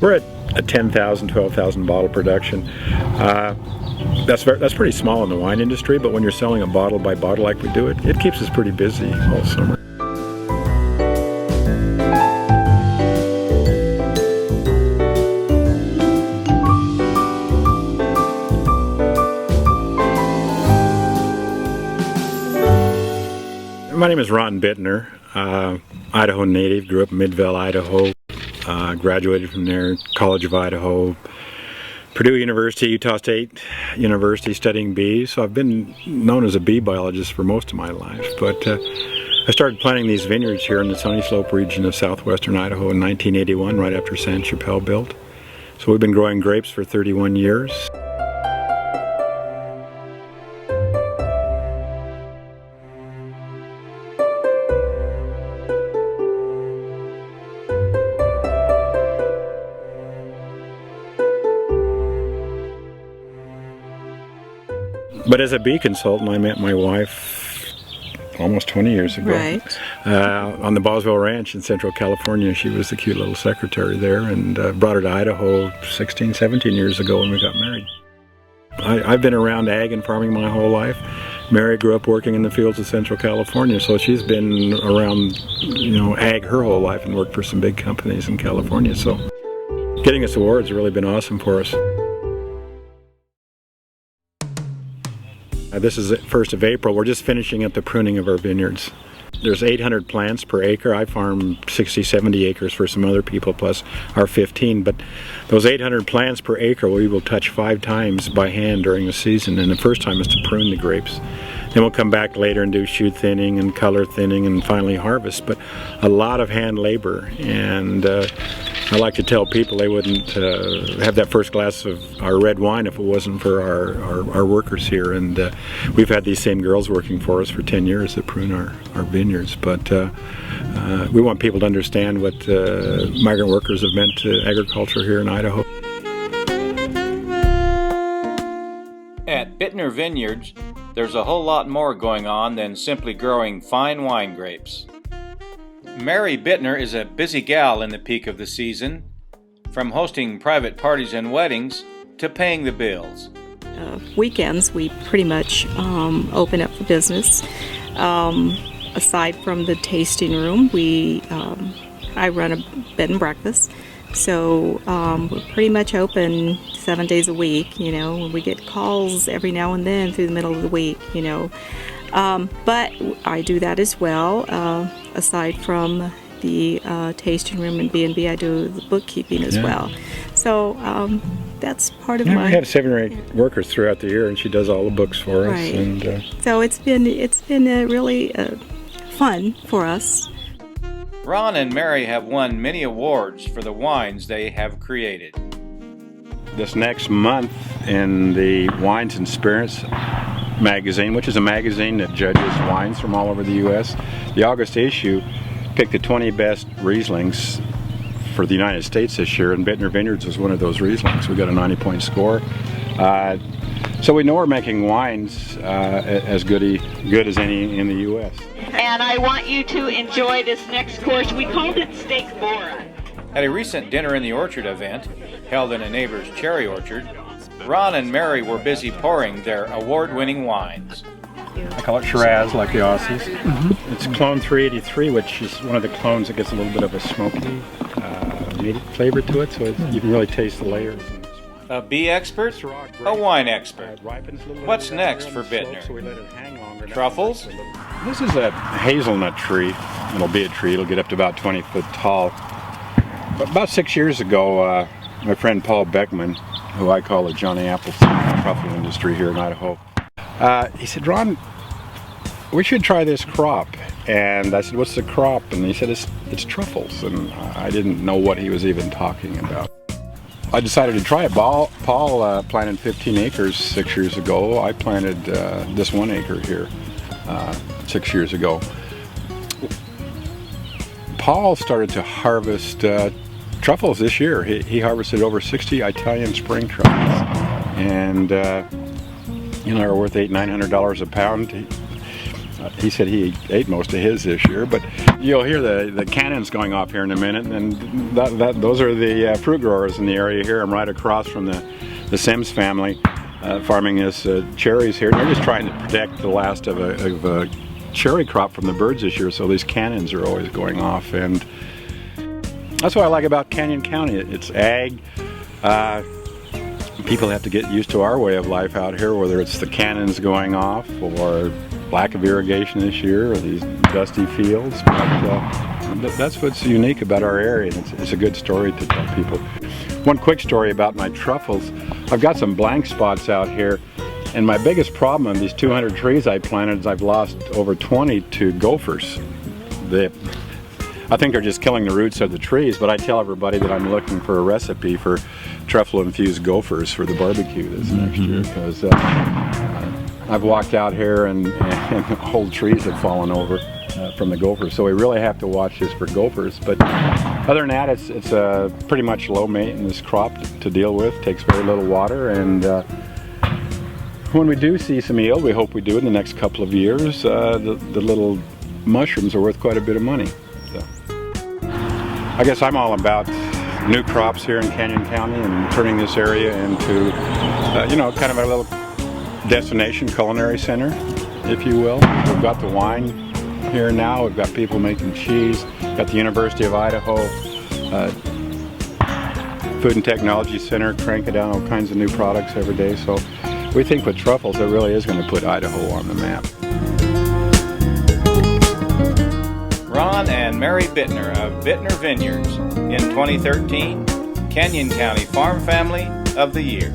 We're at a 10,000, 12,000 bottle production. That's pretty small in the wine industry, but when you're selling a bottle by bottle like we do, it keeps us pretty busy all summer. My name is Ron Bitner, Idaho native, grew up in Midvale, Idaho, graduated from there, College of Idaho, Purdue University, Utah State University studying bees. So I've been known as a bee biologist for most of my life, but I started planting these vineyards here in the Sunnyslope region of southwestern Idaho in 1981, right after Sainte Chapelle built. So we've been growing grapes for 31 years. But as a bee consultant, I met my wife almost 20 years ago. Right. On the Boswell Ranch in Central California. She was the cute little secretary there, and brought her to Idaho 16, 17 years ago when we got married. I've been around ag and farming my whole life. Mary grew up working in the fields of Central California, so she's been around, ag her whole life and worked for some big companies in California. So getting us awards has really been awesome for us. This is the 1st of April. We're just finishing up the pruning of our vineyards. There's 800 plants per acre. I farm 60, 70 acres for some other people, plus our 15. But those 800 plants per acre we will touch 5 times by hand during the season. And the first time is to prune the grapes. Then we'll come back later and do shoot thinning and color thinning and finally harvest. But a lot of hand labor. And I like to tell people they wouldn't have that first glass of our red wine if it wasn't for our workers here. And we've had these same girls working for us for 10 years that prune our vineyards. But we want people to understand what migrant workers have meant to agriculture here in Idaho. At Bitner Vineyards, there's a whole lot more going on than simply growing fine wine grapes. Mary Bitner is a busy gal in the peak of the season, from hosting private parties and weddings to paying the bills. Weekends we pretty much open up for business. Aside from the tasting room, I run a bed and breakfast, so we're pretty much open 7 days a week. We get calls every now and then through the middle of the week. But I do that as well. Aside from the tasting room and B&B, I do the bookkeeping as well. So that's part of my... We have 7 or 8 workers throughout the year, and she does all the books for us. Right. And so it's been really fun for us. Ron and Mary have won many awards for the wines they have created. this next month in the Wines and Spirits magazine, which is a magazine that judges wines from all over the U.S. The August issue picked the 20 best Rieslings for the United States this year, and Bitner Vineyards was one of those Rieslings. We got a 90-point score. So we know we're making wines as good as any in the U.S. And I want you to enjoy this next course. We called it Steak Bora. At a recent Dinner in the Orchard event, held in a neighbor's cherry orchard, Ron and Mary were busy pouring their award-winning wines. I call it Shiraz, like the Aussies. Mm-hmm. It's clone 383, which is one of the clones that gets a little bit of a smoky meaty flavor to it, so you can really taste the layers. A bee expert, a wine expert. What's next for Bitner? Truffles? This is a hazelnut tree. It'll be a tree. It'll get up to about 20 foot tall. But about 6 years ago, my friend Paul Beckman, who I call the Johnny Appleton of the truffle industry here in Idaho, he said, "Ron, we should try this crop." And I said, "What's the crop?" And he said, it's truffles. And I didn't know what he was even talking about. I decided to try it. Paul planted 15 acres 6 years ago. I planted this 1 acre here 6 years ago. Paul started to harvest truffles this year. He harvested over 60 Italian spring truffles, and they're worth $800–900 a pound. He said he ate most of his this year, but you'll hear the cannons going off here in a minute, and those are the fruit growers in the area here. I'm right across from the Sims family farming his cherries here. They're just trying to protect the last of a cherry crop from the birds this year, so these cannons are always going off, and that's what I like about Canyon County. It's ag. People have to get used to our way of life out here, whether it's the cannons going off or lack of irrigation this year or these dusty fields. But that's what's unique about our area, and it's a good story to tell people. One quick story about my truffles. I've got some blank spots out here, and my biggest problem on these 200 trees I planted is I've lost over 20 to gophers. I think they're just killing the roots of the trees, but I tell everybody that I'm looking for a recipe for truffle-infused gophers for the barbecue this next year, because I've walked out here and whole trees have fallen over from the gophers, so we really have to watch this for gophers. But other than that, it's a pretty much low-maintenance crop to deal with. Takes very little water, and when we do see some yield, we hope we do in the next couple of years, the little mushrooms are worth quite a bit of money. I guess I'm all about new crops here in Canyon County and turning this area into, kind of a little destination culinary center, if you will. We've got the wine here now. We've got people making cheese. Got the University of Idaho Food and Technology Center cranking down all kinds of new products every day. So we think with truffles, it really is going to put Idaho on the map. Ron and Mary Bitner of Bitner Vineyards in 2013 Canyon County Farm Family of the Year.